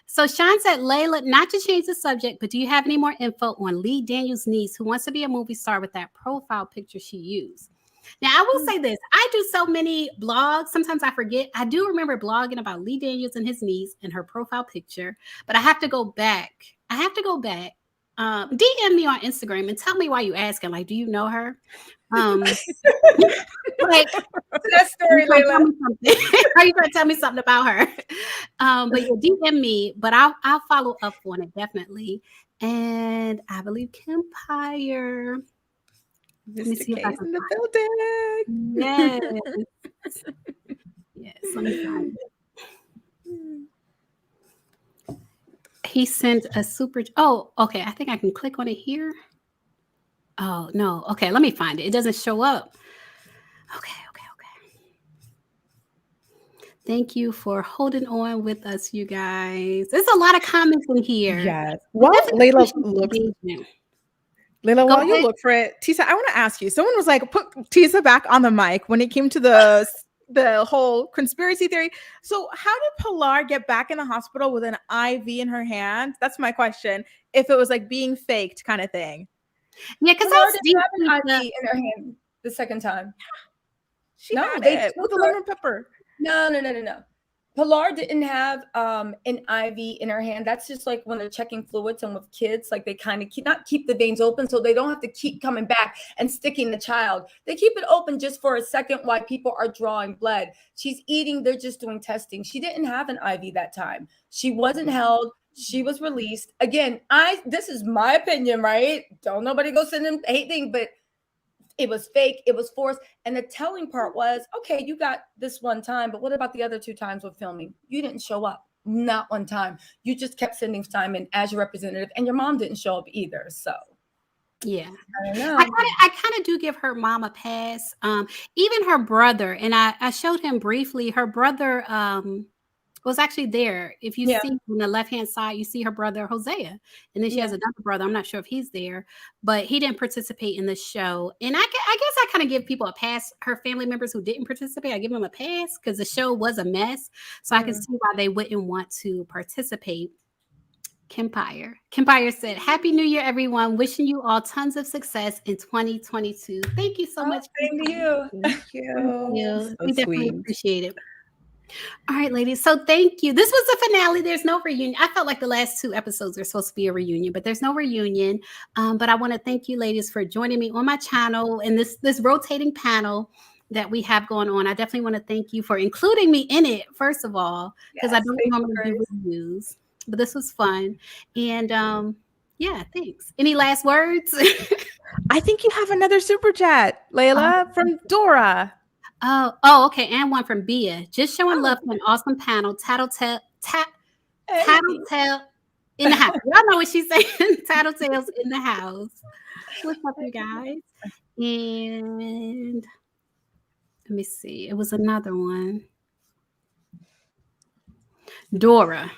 S1: So Sean said, Layla, not to change the subject, but do you have any more info on Lee Daniels' niece who wants to be a movie star with that profile picture she used? Now, I will say this. I do so many blogs. Sometimes I forget. I do remember blogging about Lee Daniels and his niece and her profile picture, but I have to go back. DM me on Instagram and tell me why you asking. Like, do you know her? Like,
S4: that story, Layla.
S1: Are you going to tell me something about her? But yeah, DM me, but I'll follow up on it definitely. And I believe Kempire.
S3: Mr. K's in the building.
S1: Yes. Yes. Let me find it. He sent a super. Oh, okay. I think I can click on it here. Oh, no. Okay. Let me find it. It doesn't show up. Okay. Thank you for holding on with us, you guys. There's a lot of comments in here.
S3: Yes. Well, Layla looks. Layla, while you look for it, Tisa, I want to ask you. Someone was like, put Tisa back on the mic when it came to the whole conspiracy theory. So how did Pilar get back in the hospital with an IV in her hand? That's my question. If it was like being faked kind of thing.
S1: Yeah, because
S4: Pilar didn't have an IV in her hand the second time.
S3: She had it with the lemon pepper.
S4: No. Pilar didn't have an IV in her hand. That's just like when they're checking fluids and with kids, like they kind of keep the veins open so they don't have to keep coming back and sticking the child. They keep it open just for a second while people are drawing blood. She's eating. They're just doing testing. She didn't have an IV that time. She wasn't held. She was released. Again, this is my opinion, right? Don't nobody go send them hate thing, but it was fake. It was forced. And the telling part was, okay, you got this one time, but what about the other 2 times with filming? You didn't show up. Not one time. You just kept sending Simon as your representative, and your mom didn't show up either. So
S1: Yeah.
S4: I don't know.
S1: I kind of do give her mom a pass. Even her brother, and I showed him briefly. Her brother was actually there. If you
S4: Yeah.
S1: see on the left-hand side, you see her brother Hosea, and then she has another brother. I'm not sure if he's there, but he didn't participate in the show. And I guess I kind of give people a pass. Her family members who didn't participate, I give them a pass because the show was a mess. So I can see why they wouldn't want to participate. Kempire said, "Happy New Year, everyone. Wishing you all tons of success in 2022." Thank you so much.
S4: Same to you.
S3: Thank you.
S1: We
S3: So
S1: definitely
S3: sweet.
S1: appreciate it. All right, ladies. So thank you. This was the finale. There's no reunion. I felt like the last 2 episodes are supposed to be a reunion, but there's no reunion. But I want to thank you, ladies, for joining me on my channel and this rotating panel that we have going on. I definitely want to thank you for including me in it, first of all, because I don't normally do reviews. But this was fun. And yeah, thanks. Any last words?
S3: I think you have another super chat, Layla, from Dora.
S1: Oh, okay. And one from Bia. Just showing love to an awesome panel. Tattletale in the house. Y'all know what she's saying. Tattletales in the house. What's up, you guys? And let me see. It was another one. Dora.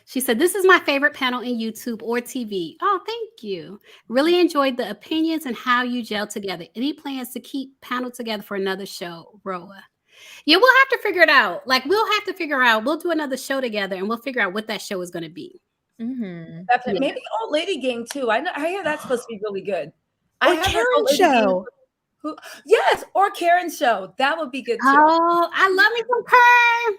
S1: She said, "This is my favorite panel in YouTube or TV." Oh, thank you. Really enjoyed the opinions and how you gel together. Any plans to keep panel together for another show, Roa? Yeah, we'll have to figure it out. Like, we'll have to figure out. We'll do another show together, and we'll figure out what that show is going to be.
S3: Mm-hmm.
S4: Definitely. Yeah. Maybe Old Lady Game too. I hear that's supposed to be really good.
S3: Or Karen's show.
S4: Yes, or Karen's show. That would be good too.
S1: Oh, I love me some Karen.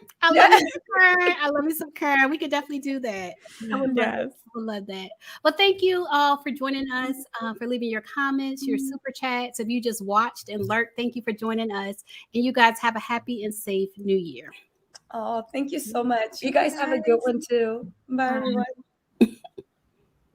S1: I love me some Karen. We could definitely do that. I would love that. Well, thank you all for joining us, for leaving your comments, your super chats. If you just watched and learned, thank you for joining us. And you guys have a happy and safe New Year.
S4: Oh, thank you so much. You guys have a good one too. Bye, everyone.